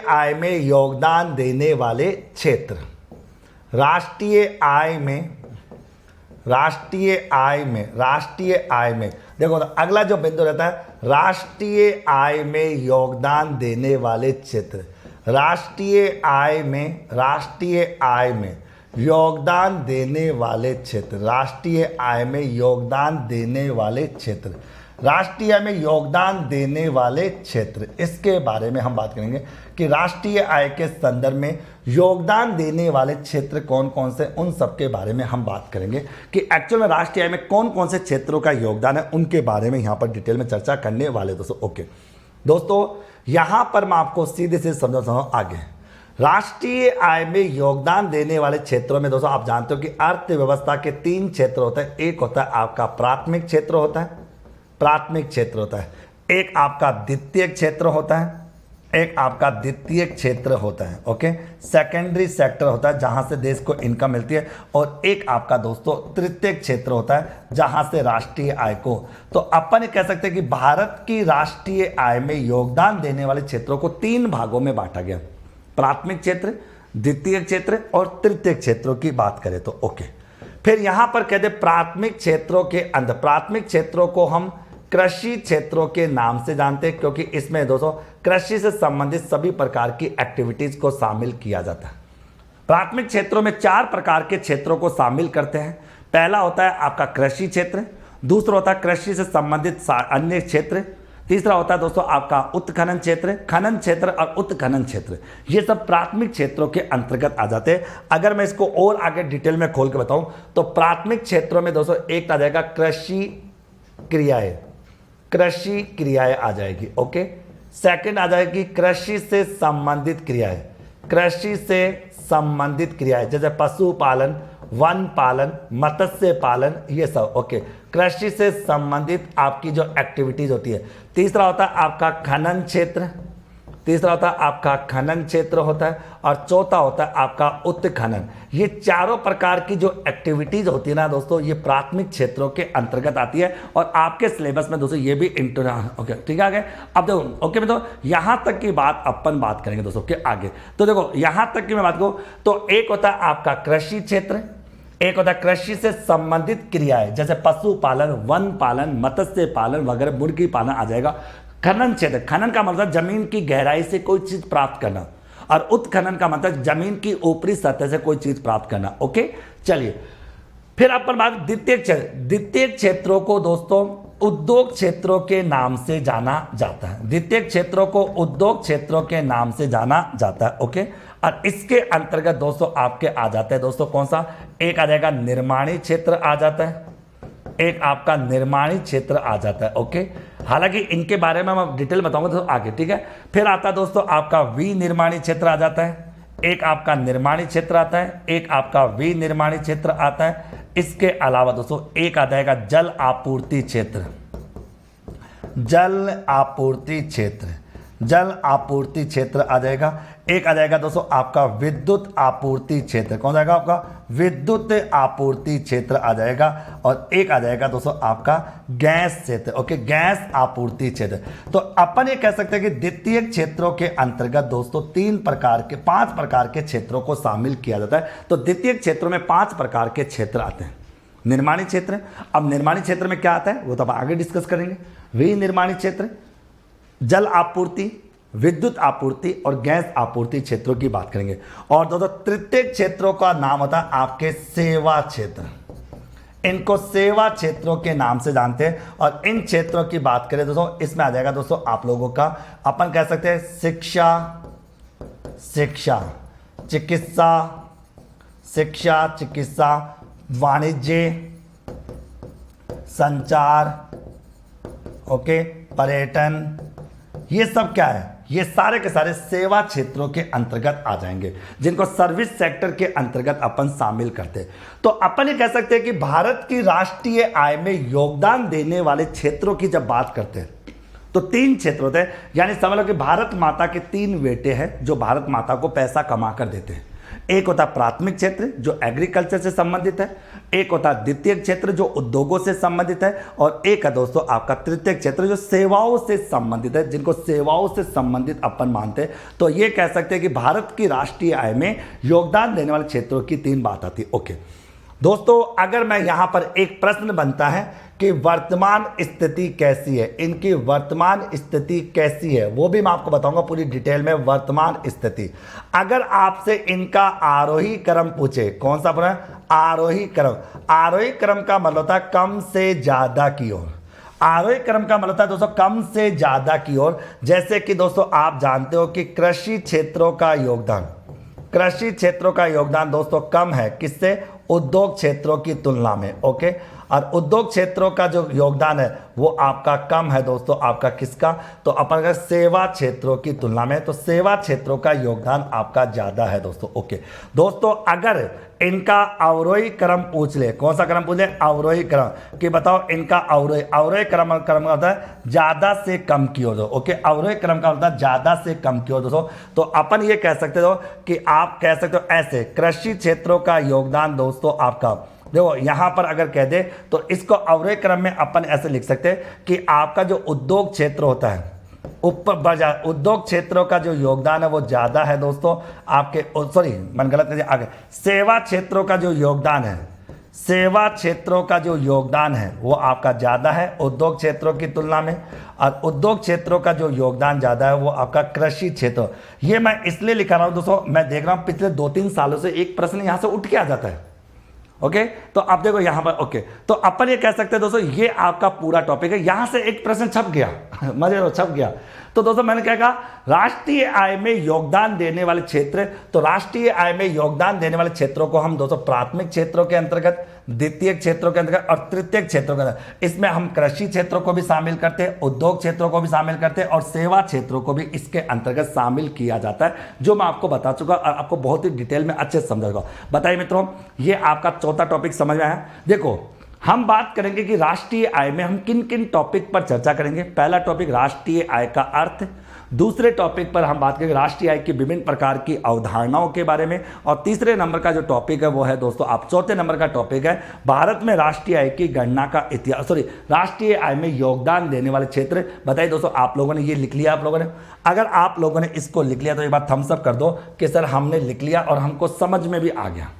Speaker 1: आय में योगदान देने वाले क्षेत्र। राष्ट्रीय आय में देखो अगला जो बिंदु रहता है राष्ट्रीय आय में योगदान देने वाले क्षेत्र, राष्ट्रीय आय में योगदान देने वाले क्षेत्र, राष्ट्रीय आय में योगदान देने वाले क्षेत्र, राष्ट्रीय आय में योगदान देने वाले क्षेत्र। इसके बारे में हम बात करेंगे कि राष्ट्रीय आय के संदर्भ में योगदान देने वाले क्षेत्र कौन कौन से, उन सब के बारे में हम बात करेंगे कि एक्चुअल में राष्ट्रीय आय में कौन कौन से क्षेत्रों का योगदान है, उनके बारे में यहाँ पर डिटेल में चर्चा करने वाले दोस्तों। ओके दोस्तों, यहाँ पर मैं आपको सीधे से समझाता हूँ आगे। राष्ट्रीय आय में योगदान देने वाले क्षेत्रों में दोस्तों आप जानते हो कि अर्थव्यवस्था के 3 क्षेत्र होते हैं। एक होता है आपका प्राथमिक क्षेत्र होता है, प्राथमिक क्षेत्र होता है, एक आपका द्वितीयक क्षेत्र होता है, एक आपका द्वितीयक क्षेत्र होता है, ओके, सेकेंडरी सेक्टर होता है जहां से देश को इनकम मिलती है, और एक आपका दोस्तों तृतीयक क्षेत्र होता है जहां से राष्ट्रीय आय को, तो अपन कह सकते हैं कि भारत की राष्ट्रीय आय में योगदान देने वाले क्षेत्रों को 3 भागों में बांटा गया, प्राथमिक क्षेत्र, द्वितीयक क्षेत्र और तृतीयक क्षेत्रों की बात करें तो। ओके, फिर यहां पर कहते प्राथमिक क्षेत्रों के अंदर, प्राथमिक क्षेत्रों को हम कृषि क्षेत्रों के नाम से जानते हैं क्योंकि इसमें दोस्तों कृषि से संबंधित सभी प्रकार की एक्टिविटीज को शामिल किया जाता है। प्राथमिक क्षेत्रों में 4 प्रकार के क्षेत्रों को शामिल करते हैं। पहला होता है आपका कृषि क्षेत्र, दूसरा होता है कृषि से संबंधित अन्य क्षेत्र, तीसरा होता है दोस्तों आपका उत्खनन क्षेत्र, खनन क्षेत्र और उत्खनन क्षेत्र। ये सब प्राथमिक क्षेत्रों के अंतर्गत आ जाते हैं। अगर मैं इसको और आगे डिटेल में खोल के बताऊं तो प्राथमिक क्षेत्रों में दोस्तों एक आ जाएगा कृषि क्रियाएं, कृषि क्रियाएं आ जाएगी, ओके। सेकंड आ जाएगी कृषि से संबंधित क्रियाएं, कृषि से संबंधित क्रियाएं जैसे पशुपालन, वन पालन, मत्स्य पालन, ये सब, ओके, कृषि से संबंधित आपकी जो एक्टिविटीज होती है। तीसरा होता है आपका खनन क्षेत्र, तीसरा होता है आपका खनन क्षेत्र होता है, और चौथा होता है आपका उत्खनन। ये चारों प्रकार की जो एक्टिविटीज होती है ना दोस्तों, ये प्राथमिक क्षेत्रों के अंतर्गत आती है, और आपके सिलेबस में दोस्तों ये भी ओके, ठीक है आगे। अब देखो ओके, मैं तो यहाँ तक की बात अपन बात करेंगे दोस्तों के आगे। तो देखो यहाँ तक की मैं बात करूँ तो एक होता है आपका कृषि क्षेत्र, एक होता है कृषि से संबंधित क्रियाएं जैसे पशुपालन, वन पालन, मत्स्य पालन वगैरह, मुर्गी पालन आ जाएगा। खनन क्षेत्र, खनन का मतलब जमीन की गहराई से कोई चीज प्राप्त करना, और उत्खनन का मतलब जमीन की ऊपरी सतह से कोई चीज प्राप्त करना, ओके। चलिए फिर अपन बात द्वितीयक क्षेत्र, द्वितीयक क्षेत्रों को दोस्तों उद्योग क्षेत्रों के नाम से जाना जाता है, द्वितीयक क्षेत्रों को उद्योग क्षेत्रों के नाम से जाना जाता है, ओके। और इसके अंतर्गत दोस्तों आपके आ जाते हैं दोस्तों कौन सा, एक आ जाएगा निर्माणी क्षेत्र आ जाता है, एक आपका निर्माणी क्षेत्र आ जाता है, ओके। हालांकि इनके बारे में मैं डिटेल बताऊंगा तो आगे, ठीक है। फिर आता है दोस्तों आपका विनिर्माणी क्षेत्र आ जाता है, एक आपका निर्माणी क्षेत्र आता है, एक आपका विनिर्माणी क्षेत्र आता है। इसके अलावा दोस्तों एक आ जाएगा जल आपूर्ति क्षेत्र, जल आपूर्ति क्षेत्र, जल आपूर्ति क्षेत्र आ जाएगा। एक आ जाएगा दोस्तों आपका विद्युत आपूर्ति क्षेत्र, कौन जाएगा आपका विद्युत आपूर्ति क्षेत्र आ जाएगा। और एक आ जाएगा दोस्तों आपका गैस क्षेत्र, ओके, गैस आपूर्ति क्षेत्र। तो अपन ये कह सकते हैं कि द्वितीय क्षेत्रों के अंतर्गत दोस्तों 5 प्रकार के क्षेत्रों को शामिल किया जाता है। तो द्वितीय क्षेत्रों में 5 प्रकार के क्षेत्र आते हैं। निर्माणी क्षेत्र, अब निर्माणी क्षेत्र में क्या आता है वो तो अब आगे डिस्कस करेंगे। विनिर्माणी क्षेत्र, जल आपूर्ति, विद्युत आपूर्ति और गैस आपूर्ति क्षेत्रों की बात करेंगे। और दोस्तों तृतीय क्षेत्रों का नाम होता है आपके सेवा क्षेत्र, इनको सेवा क्षेत्रों के नाम से जानते हैं। और इन क्षेत्रों की बात करें दोस्तों, इसमें आ जाएगा दोस्तों आप लोगों का, अपन कह सकते हैं शिक्षा, शिक्षा, चिकित्सा, शिक्षा, चिकित्सा, वाणिज्य, संचार, ओके, पर्यटन, ये सब क्या है, ये सारे के सारे सेवा क्षेत्रों के अंतर्गत आ जाएंगे, जिनको सर्विस सेक्टर के अंतर्गत अपन शामिल करते हैं। तो अपन ये कह सकते हैं कि भारत की राष्ट्रीय आय में योगदान देने वाले क्षेत्रों की जब बात करते हैं तो 3 क्षेत्र होते हैं। यानी समझ लो कि भारत माता के 3 बेटे हैं जो भारत माता को पैसा कमा कर देते हैं। एक होता है प्राथमिक क्षेत्र जो एग्रीकल्चर से संबंधित है, एक होता है द्वितीय क्षेत्र जो उद्योगों से संबंधित है, और एक है दोस्तों आपका तृतीय क्षेत्र जो सेवाओं से संबंधित है, जिनको सेवाओं से संबंधित अपन मानते हैं। तो ये कह सकते हैं कि भारत की राष्ट्रीय आय में योगदान देने वाले क्षेत्रों की 3 बात आती है, ओके। दोस्तों अगर मैं यहां पर एक प्रश्न बनता है कि वर्तमान स्थिति कैसी है, इनकी वर्तमान स्थिति कैसी है, वो भी मैं आपको बताऊंगा पूरी डिटेल में। वर्तमान स्थिति, अगर आपसे इनका आरोही क्रम पूछे, कौन सा पूरा आरोही क्रम, आरोही क्रम का मतलब होता है कम से ज्यादा की ओर। आरोही क्रम का मतलब होता है दोस्तों कम से ज्यादा की ओर। जैसे कि दोस्तों आप जानते हो कि कृषि क्षेत्रों का योगदान, कृषि क्षेत्रों का योगदान दोस्तों कम है किससे, उद्योग क्षेत्रों की तुलना में। ओके, और उद्योग क्षेत्रों का जो योगदान है वो आपका कम है दोस्तों, आपका किसका, तो अपन अगर सेवा क्षेत्रों की तुलना में, तो सेवा क्षेत्रों का योगदान आपका ज्यादा है दोस्तों। ओके दोस्तों, अगर इनका अवरोही क्रम पूछ ले, कौन सा क्रम पूछ ले, अवरोही क्रम, कि बताओ इनका अवरोही, अवरोही क्रम होता है ज्यादा से कम की ओर। ओके, अवरोही क्रम का होता है ज्यादा से कम की ओर दोस्तों। तो अपन ये कह सकते हो कि आप कह सकते हो ऐसे, कृषि क्षेत्रों का योगदान दोस्तों आपका, देखो यहां पर अगर कह दे तो इसको अवरोही क्रम में अपन ऐसे लिख सकते हैं कि आपका जो उद्योग क्षेत्र होता है ऊपर बढ़ जाए, उद्योग क्षेत्रों का जो योगदान है वो ज्यादा है दोस्तों आपके, सॉरी मैंने गलत नहीं, आगे सेवा क्षेत्रों का जो योगदान है, सेवा क्षेत्रों का जो योगदान है वो आपका ज्यादा है उद्योग क्षेत्रों की तुलना में, और उद्योग क्षेत्रों का जो योगदान ज्यादा है वो आपका कृषि क्षेत्र। ये मैं इसलिए लिखा रहा हूं दोस्तों, मैं देख रहा हूं पिछले 2-3 सालों से एक प्रश्न यहां से उठ के आ जाता है। ओके तो आप देखो यहां पर, ओके तो अपन ये कह सकते हैं दोस्तों ये आपका पूरा टॉपिक है। यहां से एक प्रश्न छप गया मजे लो, छप गया। तो दोस्तों मैंने क्या कहा, राष्ट्रीय आय में योगदान देने वाले क्षेत्र, तो राष्ट्रीय आय में योगदान देने वाले क्षेत्रों को हम दोस्तों प्राथमिक क्षेत्रों के अंतर्गत, द्वितीय क्षेत्रों के अंतर्गत और तृतीय क्षेत्रों के अंतर्गत, इसमें हम कृषि क्षेत्रों को भी शामिल करते हैं, उद्योग क्षेत्रों को भी शामिल करते हैं और सेवा क्षेत्रों को भी इसके अंतर्गत शामिल किया जाता है, जो मैं आपको बता चुका और आपको बहुत ही डिटेल में अच्छे से समझाऊंगा। बताइए मित्रों, ये आपका चौथा टॉपिक समझ में आया। देखो हम बात करेंगे कि राष्ट्रीय आय में हम किन किन टॉपिक पर चर्चा करेंगे। पहला टॉपिक राष्ट्रीय आय का अर्थ, दूसरे टॉपिक पर हम बात करेंगे राष्ट्रीय आय की विभिन्न प्रकार की अवधारणाओं के बारे में, और तीसरे नंबर का जो टॉपिक है वो है दोस्तों आप, चौथे नंबर का टॉपिक है भारत में राष्ट्रीय आय की गणना का इतिहास, सॉरी राष्ट्रीय आय में योगदान देने वाले क्षेत्र। बताइए दोस्तों आप लोगों ने ये लिख लिया, आप लोगों ने, अगर आप लोगों ने इसको लिख लिया तो एक बार थम्स अप कर दो कि सर हमने लिख लिया और हमको समझ में भी आ गया।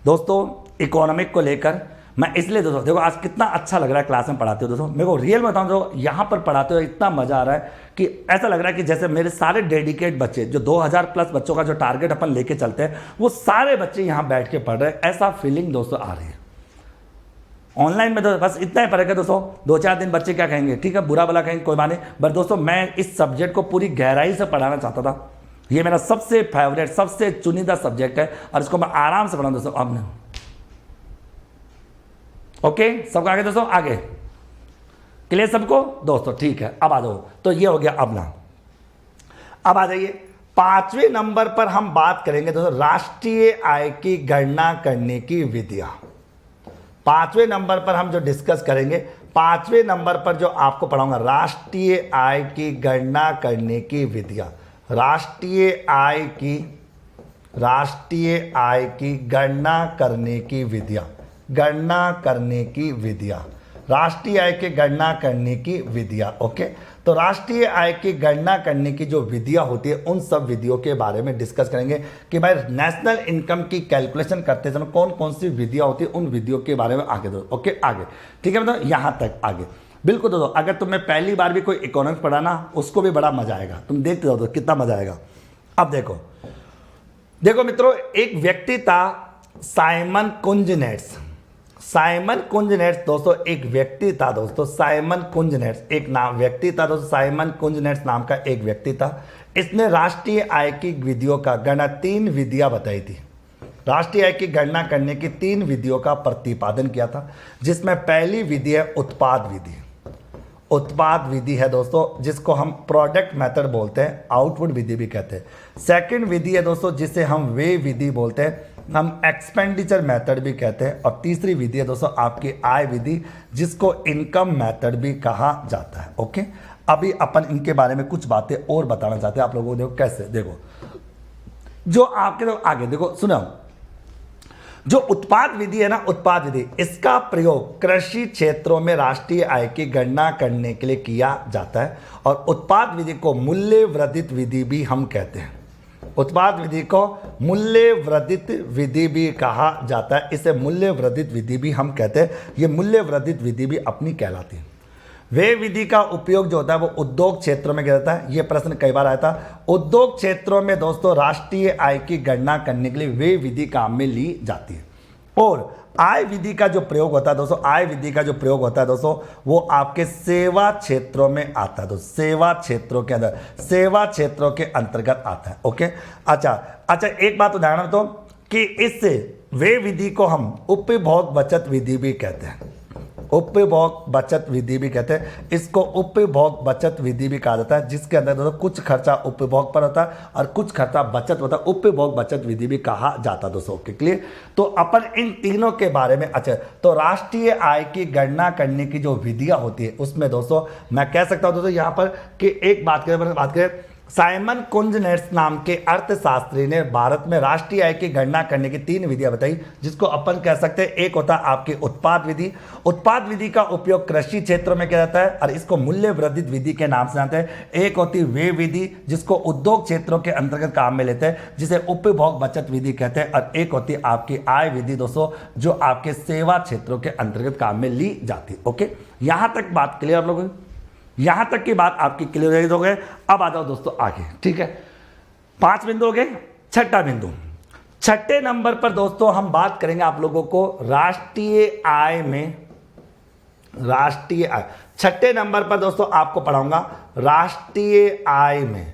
Speaker 1: दोस्तों इकोनॉमिक को लेकर मैं इसलिए दोस्तों देखो आज कितना अच्छा लग रहा है क्लास में पढ़ाते हो दोस्तों, मेरे को रियल में बताऊं जो यहाँ पर पढ़ाते हो इतना मजा आ रहा है कि ऐसा लग रहा है कि जैसे मेरे सारे डेडिकेट बच्चे, जो 2000 प्लस बच्चों का जो टारगेट अपन लेके चलते हैं, वो सारे बच्चे यहाँ बैठ के पढ़ रहे हैं, ऐसा फीलिंग दोस्तों आ रही है। ऑनलाइन में तो बस इतना ही पड़ेगा दोस्तों, 2-4 दिन बच्चे क्या कहेंगे, ठीक है बुरा भला कहेंगे कोई बात नहीं, बट दोस्तों मैं इस सब्जेक्ट को पूरी गहराई से पढ़ाना चाहता था। ये मेरा सबसे फेवरेट, सबसे चुनिंदा सब्जेक्ट है और इसको मैं आराम से पढ़ाऊँ दोस्तों। आपने ओके सबको आगे दोस्तों, आगे क्लियर सबको दोस्तों, ठीक है अब आ जाओ। तो ये हो गया, अब ना अब आ जाइए 5वें नंबर पर हम बात करेंगे दोस्तों राष्ट्रीय आय की गणना करने की विधियां। 5वें नंबर पर हम जो डिस्कस करेंगे, 5वें नंबर पर जो आपको पढ़ाऊंगा राष्ट्रीय आय की गणना करने की विधियां, राष्ट्रीय आय की गणना करने की विधियां, गणना करने की विधियां, राष्ट्रीय आय की गणना करने की विधियां। ओके तो राष्ट्रीय आय की गणना करने की जो विधियां होती है उन सब विधियों के बारे में डिस्कस करेंगे कि भाई नेशनल इनकम की कैलकुलेशन करते समय कौन कौन सी विधियां होती है, उन विधियों के बारे में आगे दो। ओके आगे ठीक है मतलब यहां तक आगे बिल्कुल दोस्तों। अगर तुम्हें पहली बार भी कोई इकोनॉमिक्स पढ़ाना उसको भी बड़ा मजा आएगा, तुम देखते हो कितना मजा आएगा। अब देखो मित्रों, एक व्यक्ति था साइमन कुंजनेट्स। साइमन कुंजनेट्स दोस्तों एक व्यक्ति था दोस्तों, साइमन कुंजनेट्स एक नाम व्यक्ति था दोस्तों, साइमन कुंजनेट्स नाम का एक व्यक्ति था। इसने राष्ट्रीय आय की विधियों का गणना 3 विधियां बताई थी, राष्ट्रीय आय की गणना करने की 3 विधियों का प्रतिपादन किया था, जिसमें पहली विधि है उत्पाद विधि। उत्पाद विधि है दोस्तों जिसको हम प्रोडक्ट मेथड बोलते हैं, आउटपुट विधि भी कहते हैं। सेकंड विधि है दोस्तों जिसे हम वे विधि बोलते हैं, हम एक्सपेंडिचर मेथड भी कहते हैं। और तीसरी विधि है दोस्तों आपकी आय विधि, जिसको इनकम मेथड भी कहा जाता है। ओके अभी अपन इनके बारे में कुछ बातें और बताना चाहते हैं आप लोगों को। देखो कैसे, देखो जो आपके तो आगे देखो सुनो, जो उत्पाद विधि है ना, उत्पाद विधि, इसका प्रयोग कृषि क्षेत्रों में राष्ट्रीय आय की गणना करने के लिए किया जाता है। और उत्पाद विधि को मूल्य वर्धित विधि भी हम कहते हैं। उत्पाद विधि को मूल्य वर्धित विधि भी कहा जाता है। इसे मूल्य वर्धित विधि भी हम कहते हैं। ये मूल्य वर्धित विधि भी अपनी कहलाती है। वे विधि का उपयोग जो होता है वो उद्योग क्षेत्रों में किया जाता है। ये प्रश्न कई बार आया था। उद्योग क्षेत्रों में दोस्तों राष्ट्रीय आय की गणना करने के लिए वे विधि काम में ली जाती है। और आय विधि का जो प्रयोग होता है दोस्तों, आय विधि का जो प्रयोग होता है दोस्तों, वो आपके सेवा क्षेत्रों में आता है। दोस्तों सेवा क्षेत्रों के अंदर, सेवा क्षेत्रों के अंतर्गत आता है। ओके, अच्छा एक बात उदाहरण तो कि इससे वे विधि को हम उपभोग बचत विधि भी कहते हैं। उपभोग बचत विधि भी कहते हैं। इसको उपभोग बचत विधि भी कहा जाता है, जिसके अंदर दोस्तों कुछ खर्चा उपभोग पर होता है और कुछ खर्चा बचत होता है। उपभोग बचत विधि भी कहा जाता है दोस्तों। Okay, clear. तो अपन इन तीनों के बारे में, अच्छा तो राष्ट्रीय आय की गणना करने की जो विधियां होती है उसमें दोस्तों मैं कह सकता हूं दोस्तों यहाँ पर कि एक बात करें साइमन कुंजनेट्स नाम के अर्थशास्त्री ने भारत में राष्ट्रीय आय की गणना करने की 3 विधियां बताई, जिसको अपन कह सकते हैं। एक होता है आपकी उत्पाद विधि। उत्पाद विधि का उपयोग कृषि क्षेत्रों में किया जाता है और इसको मूल्य वर्धित विधि के नाम से जानते हैं। एक होती है वे विधि, जिसको उद्योग क्षेत्रों के अंतर्गत काम में लेते हैं, जिसे उपभोग बचत विधि कहते हैं। और एक होती है आपकी आय विधि दोस्तों, जो आपके सेवा क्षेत्रों के अंतर्गत काम में ली जाती है। ओके, यहां तक बात क्लियर आप लोगों को? यहां तक की बात आपकी क्लियर हो गए। अब आ जाओ दोस्तों आगे, ठीक है। 5 बिंदु हो गए। छठा बिंदु, छठे नंबर पर दोस्तों हम बात करेंगे आप लोगों को राष्ट्रीय आय में, राष्ट्रीय आय। छठे नंबर पर दोस्तों आपको पढ़ाऊंगा राष्ट्रीय आय में,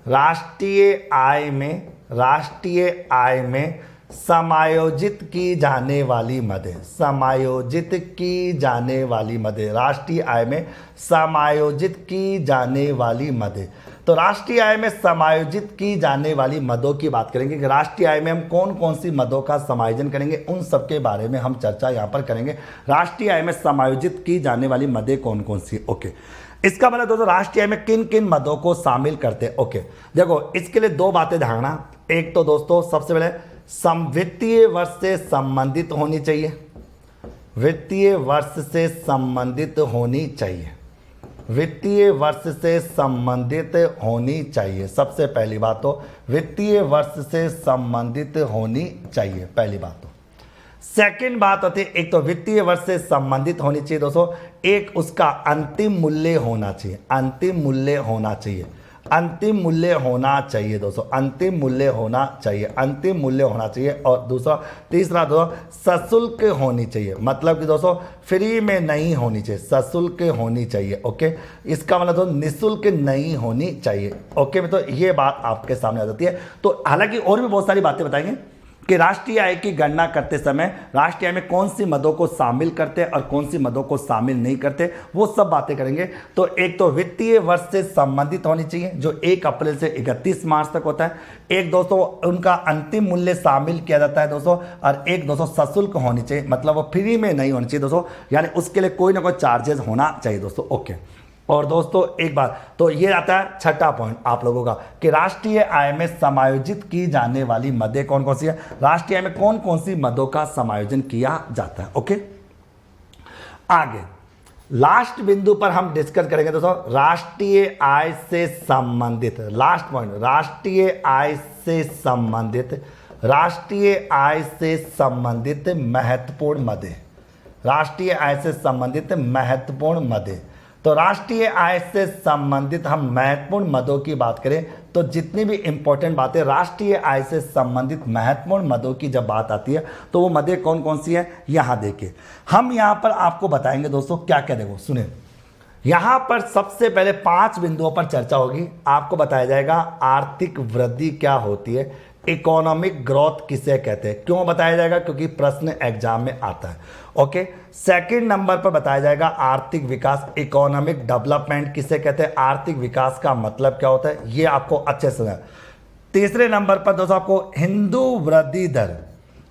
Speaker 1: राष्ट्रीय आय में, राष्ट्रीय आय में समायोजित की जाने वाली मदें, समायोजित की जाने वाली मदें, राष्ट्रीय आय में समायोजित की जाने वाली मदें। तो राष्ट्रीय आय में समायोजित की जाने वाली मदों की बात करेंगे कि राष्ट्रीय आय में हम कौन कौन सी मदों का समायोजन करेंगे, उन सब के बारे में हम चर्चा यहाँ पर करेंगे। राष्ट्रीय आय में समायोजित की जाने वाली मदें कौन कौन सी। ओके, इसका मतलब दोस्तों राष्ट्रीय आय में किन किन मदों को शामिल करते हैं। ओके, देखो इसके लिए 2 बातें ध्यान रखना। एक तो दोस्तों सबसे पहले वित्तीय वर्ष से संबंधित होनी चाहिए, वित्तीय वर्ष से संबंधित होनी चाहिए, वित्तीय वर्ष से संबंधित होनी चाहिए। सबसे पहली बात तो वित्तीय वर्ष से संबंधित होनी चाहिए, पहली बात तो। सेकंड बात होती है, एक तो वित्तीय वर्ष से संबंधित होनी चाहिए दोस्तों, एक उसका अंतिम मूल्य होना चाहिए, अंतिम मूल्य होना चाहिए, अंतिम मूल्य होना चाहिए दोस्तों, अंतिम मूल्य होना चाहिए, अंतिम मूल्य होना चाहिए। और दूसरा तीसरा दोस्तों सशुल्क होनी चाहिए, मतलब कि दोस्तों फ्री में नहीं होनी चाहिए, सशुल्क होनी चाहिए। ओके, इसका मतलब दोस्तों निःशुल्क नहीं होनी चाहिए। ओके, तो ये बात आपके सामने आ जाती है। तो हालांकि और भी बहुत सारी बातें बताएंगे कि राष्ट्रीय आय की गणना करते समय राष्ट्रीय आय में कौन सी मदों को शामिल करते हैं और कौन सी मदों को शामिल नहीं करते, वो सब बातें करेंगे। तो एक तो वित्तीय वर्ष से संबंधित होनी चाहिए जो 1 अप्रैल से 31 मार्च तक होता है। एक दोस्तों उनका अंतिम मूल्य शामिल किया जाता है दोस्तों, और एक दोस्तों सशुल्क होनी चाहिए, मतलब वो फ्री में नहीं होनी चाहिए दोस्तों, यानी उसके लिए कोई ना कोई चार्जेस होना चाहिए दोस्तों। ओके, और दोस्तों एक बात तो ये आता है छठा पॉइंट आप लोगों का कि राष्ट्रीय आय में समायोजित की जाने वाली मदें कौन कौन सी है, राष्ट्रीय आय में कौन कौन सी मदों का समायोजन किया जाता है। ओके, आगे लास्ट बिंदु पर हम डिस्कस करेंगे दोस्तों राष्ट्रीय आय से संबंधित, लास्ट पॉइंट राष्ट्रीय आय से संबंधित, राष्ट्रीय आय से संबंधित महत्वपूर्ण मदें, राष्ट्रीय आय से संबंधित महत्वपूर्ण मदें। तो राष्ट्रीय आय से संबंधित हम महत्वपूर्ण मदों की बात करें तो जितनी भी इंपॉर्टेंट बातें राष्ट्रीय आय से संबंधित महत्वपूर्ण मदों की जब बात आती है तो वो मदें कौन कौन सी हैं यहाँ देखिए। हम यहाँ पर आपको बताएंगे दोस्तों क्या क्या, देखो सुने, यहाँ पर सबसे पहले 5 बिंदुओं पर चर्चा होगी। आपको बताया जाएगा आर्थिक वृद्धि क्या होती है, इकोनॉमिक ग्रोथ किसे कहते हैं, क्यों बताया जाएगा, क्योंकि प्रश्न एग्जाम में आता है। ओके, सेकंड नंबर पर बताया जाएगा आर्थिक विकास, इकोनॉमिक डेवलपमेंट किसे कहते हैं, आर्थिक विकास का मतलब क्या होता है, ये आपको अच्छे से। तीसरे नंबर पर दोस्तों आपको हिंदू वृद्धि दर,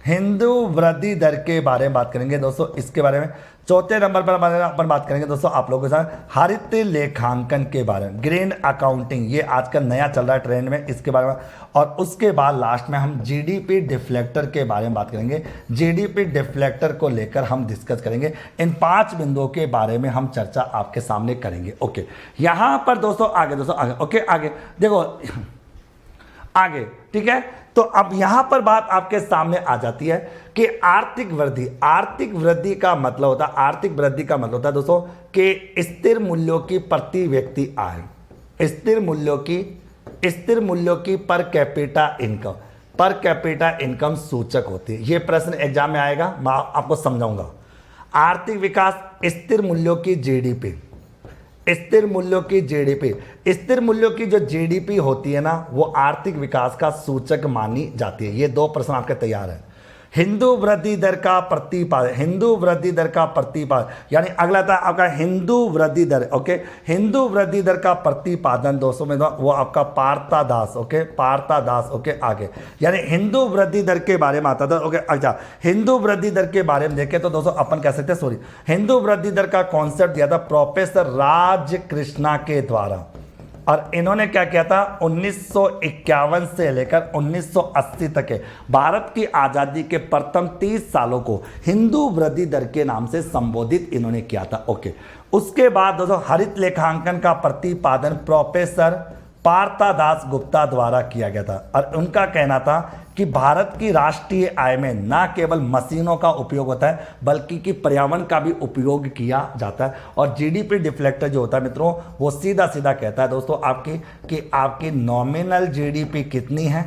Speaker 1: हिंदू वृद्धि दर के बारे में बात करेंगे दोस्तों, इसके बारे में। चौथे नंबर पर अपन बात करेंगे दोस्तों आप लोगों के साथ हरित लेखांकन के बारे में, ग्रीन अकाउंटिंग, ये आजकल नया चल रहा है ट्रेंड में, इसके बारे में। और उसके बाद लास्ट में हम जीडीपी डिफ्लेक्टर के बारे में बात करेंगे, जीडीपी डिफ्लेक्टर को लेकर हम डिस्कस करेंगे। इन 5 बिंदुओं के बारे में हम चर्चा आपके सामने करेंगे। ओके, यहाँ पर दोस्तों आगे, दोस्तों आगे, ओके आगे देखो, आगे, ठीक है। तो अब यहां पर बात आपके सामने आ जाती है कि आर्थिक वृद्धि, आर्थिक वृद्धि का मतलब होता है, आर्थिक वृद्धि का मतलब होता है दोस्तों कि स्थिर मूल्यों की प्रति व्यक्ति आय, स्थिर मूल्यों की per capita income, per capita income सूचक होती है। यह प्रश्न एग्जाम में आएगा, मैं आपको समझाऊंगा। आर्थिक विकास, स्थिर मूल्यों की जीडीपी, स्थिर मूल्यों की जीडीपी, स्थिर मूल्यों की जो जीडीपी होती है ना, वो आर्थिक विकास का सूचक मानी जाती है। ये दो प्रश्न आपके तैयार है। हिंदू वृद्धि दर का प्रतिपादन, हिंदू वृद्धि दर का प्रतिपादन, यानी अगला था आपका हिंदू वृद्धि दर। ओके, हिंदू वृद्धि दर का प्रतिपादन दोस्तों में वो आपका पार्थादास। ओके, पार्थादास। ओके, आगे यानी हिंदू वृद्धि दर के बारे में आता था। ओके, अच्छा, हिंदू वृद्धि दर के बारे में देखें तो दोस्तों अपन कह सकते हैं, सॉरी, हिंदू वृद्धि दर का कॉन्सेप्ट दिया था प्रोफेसर राज कृष्णा के द्वारा, और इन्होंने क्या किया था 1951 से लेकर 1980 तक के भारत की आज़ादी के प्रथम 30 सालों को हिंदू वृद्धि दर के नाम से संबोधित इन्होंने किया था। ओके, उसके बाद दोस्तों हरित लेखांकन का प्रतिपादन प्रोफेसर पार्थादास गुप्ता द्वारा किया गया था, और उनका कहना था कि भारत की राष्ट्रीय आय में न केवल मशीनों का उपयोग होता है बल्कि कि पर्यावरण का भी उपयोग किया जाता है। और जीडीपी डिफ्लेक्टर जो होता है मित्रों, वो सीधा सीधा कहता है दोस्तों आपकी नॉमिनल जीडीपी कितनी है,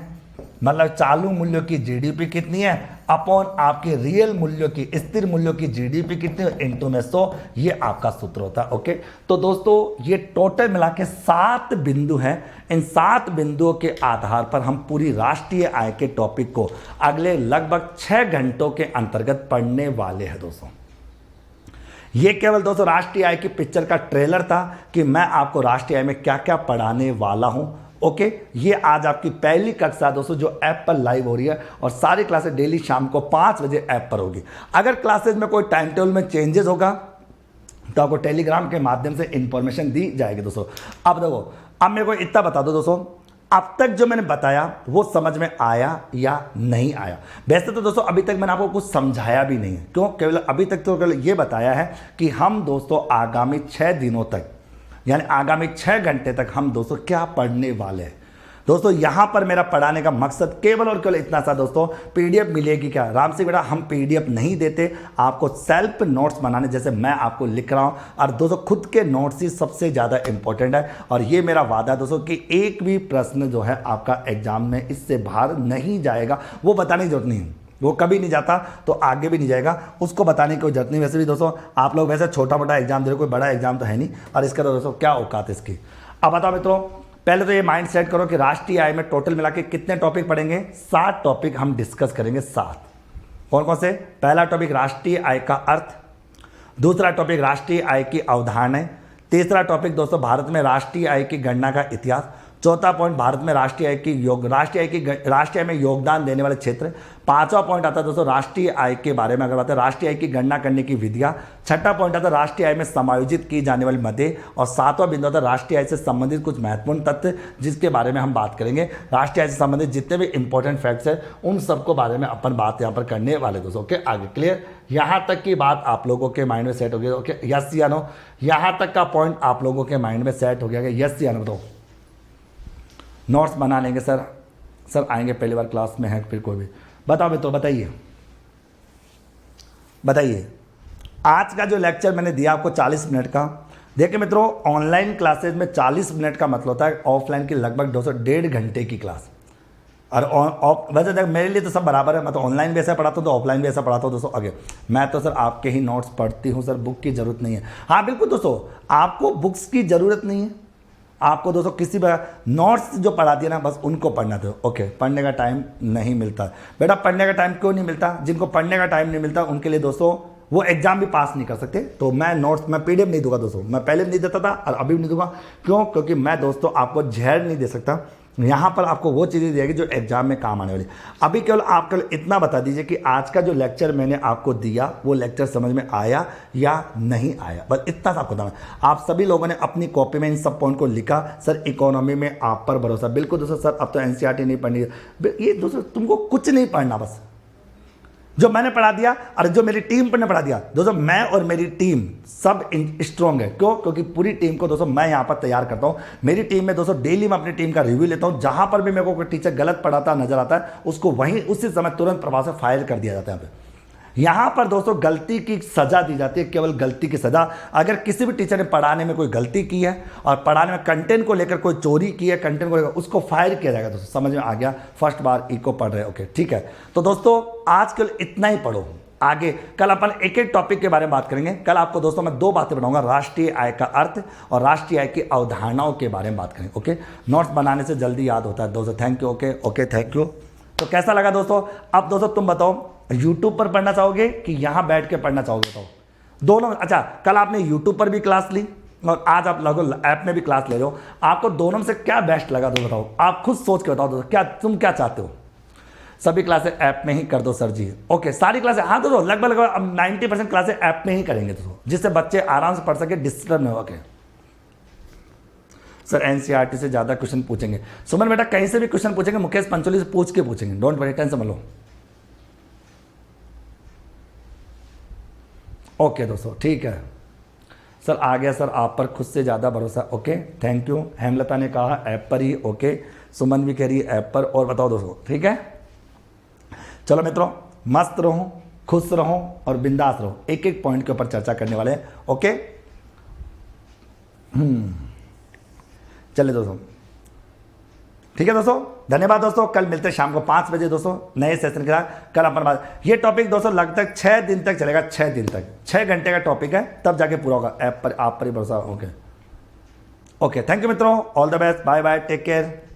Speaker 1: मतलब चालू मूल्यों की जीडीपी कितनी है अपॉन आपके रियल मूल्यों की, स्थिर मूल्यों की जीडीपी कितनी है इनटू में 100, ये आपका सूत्र होता है। ओके, तो दोस्तों ये टोटल मिला के 7 बिंदु हैं। इन 7 बिंदुओं के आधार पर हम पूरी राष्ट्रीय आय के टॉपिक को अगले लगभग 6 घंटों के अंतर्गत पढ़ने वाले हैं दोस्तों। ये केवल दोस्तों राष्ट्रीय आय की पिक्चर का ट्रेलर था कि मैं आपको राष्ट्रीय आय में क्या क्या पढ़ाने वाला हूं। ओके, ये आज आपकी पहली कक्षा दोस्तों जो ऐप पर लाइव हो रही है, और सारी क्लासेस डेली शाम को 5 बजे ऐप पर होगी। अगर क्लासेस में कोई टाइम टेबल में चेंजेस होगा तो आपको टेलीग्राम के माध्यम से इंफॉर्मेशन दी जाएगी दोस्तों। अब देखो, अब मेरे को इतना बता दो दोस्तों, अब तक जो मैंने बताया वो समझ में आया या नहीं आया। वैसे तो दोस्तों अभी तक मैंने आपको कुछ समझाया भी नहीं है, क्यों, केवल अभी तक तो केवल ये बताया है कि हम दोस्तों आगामी 6 दिनों तक, यानी आगामी 6 घंटे तक हम दोस्तों क्या पढ़ने वाले हैं। दोस्तों यहां पर मेरा पढ़ाने का मकसद केवल और केवल इतना सा दोस्तों, पीडीएफ मिलेगी क्या, राम सिंह बेटा हम पीडीएफ नहीं देते, आपको सेल्फ नोट्स बनाने जैसे मैं आपको लिख रहा हूं, और दोस्तों खुद के नोट्स ही सबसे ज़्यादा इंपॉर्टेंट है। और ये मेरा वादा है दोस्तों कि एक भी प्रश्न जो है आपका एग्जाम में इससे बाहर नहीं जाएगा, वो बताने की जरूरत नहीं है, वो कभी नहीं जाता तो आगे भी नहीं जाएगा, उसको बताने की कोई जरूरत नहीं। वैसे भी दोस्तों आप लोग वैसे छोटा मोटा एग्जाम दे रहे हो, कोई बड़ा एग्जाम तो है नहीं, और इसका तो दोस्तों क्या औकात है इसकी। अब बताओ मित्रों, पहले तो ये माइंड सेट करो कि राष्ट्रीय आय में टोटल मिला के कितने टॉपिक पढ़ेंगे, 7 टॉपिक हम डिस्कस करेंगे। 7 कौन कौन से? पहला टॉपिक राष्ट्रीय आय का अर्थ, दूसरा टॉपिक राष्ट्रीय आय की अवधारणाएं, तीसरा टॉपिक दोस्तों भारत में राष्ट्रीय आय की गणना का इतिहास, चौथा पॉइंट भारत में राष्ट्रीय आय में योगदान देने वाले क्षेत्र, पांचवा पॉइंट आता है दोस्तों राष्ट्रीय आय के बारे में अगर बात है राष्ट्रीय आय की गणना करने की विधियां, छठा पॉइंट आता है राष्ट्रीय आय में समायोजित की जाने वाली मदें, और सातवां बिंदु आता है राष्ट्रीय आय से संबंधित कुछ महत्वपूर्ण तथ्य जिसके बारे में हम बात करेंगे। राष्ट्रीय आय से संबंधित जितने भी इंपॉर्टेंट फैक्ट्स हैं उन सबको बारे में अपन बात यहाँ पर करने वाले दोस्तों। ओके, आगे क्लियर, यहाँ तक की बात आप लोगों के माइंड में सेट हो गई। ओके, यस या नो, यहाँ तक का पॉइंट आप लोगों के माइंड में सेट हो गया, यस या नो। तो नोट्स बना लेंगे सर आएंगे, पहली बार क्लास में है, फिर कोई भी बताओ तो बताइए। आज का जो लेक्चर मैंने दिया आपको 40 मिनट का, देखिए मित्रों ऑनलाइन क्लासेज में 40 मिनट का मतलब होता है ऑफलाइन की लगभग 1.5 घंटे की क्लास। और वैसे देख मेरे लिए तो सब बराबर है, मैं तो ऑनलाइन भी ऐसा पढ़ाता हूँ तो ऑफलाइन भी ऐसा पढ़ाता हूँ दोस्तों। आगे मैं तो सर आपके ही नोट्स पढ़ती हूँ सर, बुक की ज़रूरत नहीं है। हाँ बिल्कुल दोस्तों, आपको बुक्स की ज़रूरत नहीं है, आपको दोस्तों किसी नोट्स जो पढ़ाती है ना बस उनको पढ़ना था। ओके, पढ़ने का टाइम नहीं मिलता बेटा, पढ़ने का टाइम क्यों नहीं मिलता? जिनको पढ़ने का टाइम नहीं मिलता उनके लिए दोस्तों वो एग्जाम भी पास नहीं कर सकते। तो मैं नोट्स, मैं पीडीएफ नहीं दूंगा दोस्तों, मैं पहले भी नहीं देता था और अभी भी नहीं दूंगा। क्यों? क्योंकि मैं दोस्तों आपको जहर नहीं दे सकता, यहाँ पर आपको वो चीज़ें देगी जो एग्जाम में काम आने वाली। अभी केवल आप केवल इतना बता दीजिए कि आज का जो लेक्चर मैंने आपको दिया वो लेक्चर समझ में आया या नहीं आया, बस इतना सा आपको बताना। आप सभी लोगों ने अपनी कॉपी में इन सब पॉइंट को लिखा, सर इकोनॉमी में आप पर भरोसा। बिल्कुल दोस्तों, सर अब तो एनसीईआरटी नहीं पढ़नी, ये दोस्तों तुमको कुछ नहीं पढ़ना, बस जो मैंने पढ़ा दिया और जो मेरी टीम पर ने पढ़ा दिया। दोस्तों मैं और मेरी टीम सब स्ट्रॉन्ग है। क्यों? क्योंकि पूरी टीम को दोस्तों मैं यहाँ पर तैयार करता हूँ। मेरी टीम में दोस्तों डेली मैं अपनी टीम का रिव्यू लेता हूँ। जहाँ पर भी मेरे को कोई टीचर गलत पढ़ाता नजर आता है उसको वहीं उसी समय तुरंत प्रभाव से फायर कर दिया जाता है। यहाँ पर दोस्तों गलती की सजा दी जाती है, केवल गलती की सजा। अगर किसी भी टीचर ने पढ़ाने में कोई गलती की है और पढ़ाने में कंटेंट को लेकर कोई चोरी की है, कंटेंट को लेकर उसको फायर किया जाएगा। दोस्तों समझ में आ गया? फर्स्ट बार इको पढ़ रहे हैं, ओके ठीक है। तो दोस्तों आज कल इतना ही पढ़ो। आगे कल अपन एक एक टॉपिक के बारे में बात करेंगे। कल आपको दोस्तों मैं 2 बातें बताऊंगा, राष्ट्रीय आय का अर्थ और राष्ट्रीय आय की अवधारणाओं के बारे में बात करेंगे। ओके, नोट्स बनाने से जल्दी याद होता है दोस्तों। Thank you. Okay thank you. तो कैसा लगा दोस्तों? अब दोस्तों तुम बताओ, यूट्यूब पर पढ़ना चाहोगे कि यहां बैठ के पढ़ना चाहोगे? बताओ दोनों। अच्छा, कल आपने यूट्यूब पर भी क्लास ली और आज आप लगभग ऐप में भी क्लास ले रहे हो। आपको दोनों में से क्या बेस्ट लगा? तो बताओ, आप खुद सोच के बताओ दोस्तों, क्या तुम क्या चाहते हो? सभी क्लासें ऐप में ही कर दो सर जी। ओके, सारी क्लासें, हाँ दोस्तों लगभग अब 90% क्लासें ऐप में ही करेंगे दोस्तों, जिससे बच्चे आराम से पढ़ सके, डिस्टर्ब नहीं हो। ओके सर, एनसीईआरटी से ज्यादा क्वेश्चन पूछेंगे। सुमन बेटा कहीं से भी क्वेश्चन पूछेंगे, मुकेश पंचोली से पूछ के पूछेंगे, डोंट वरी, टेंशन मत लो। ओके दोस्तों ठीक है सर, आ गया सर, आप पर खुद से ज़्यादा भरोसा। Okay thank you. हेमलता ने कहा ऐप पर ही। ओके, सुमन भी कह रही है ऐप पर। और बताओ दोस्तों, ठीक है। चलो मित्रों, मस्त रहो, खुश रहो और बिंदास रहो। एक एक पॉइंट के ऊपर चर्चा करने वाले हैं। ओके चलिए दोस्तों, ठीक है दोस्तों, धन्यवाद दोस्तों। कल मिलते हैं शाम को 5 बजे दोस्तों नए सेशन के साथ। कल अपन बात, ये टॉपिक दोस्तों लगभग 6 दिन तक चलेगा। 6 दिन तक, 6 घंटे का टॉपिक है, तब जाके पूरा होगा। ऐप पर, आप पर ही भरोसा। ओके थैंक यू मित्रों, all the best, bye bye, take care.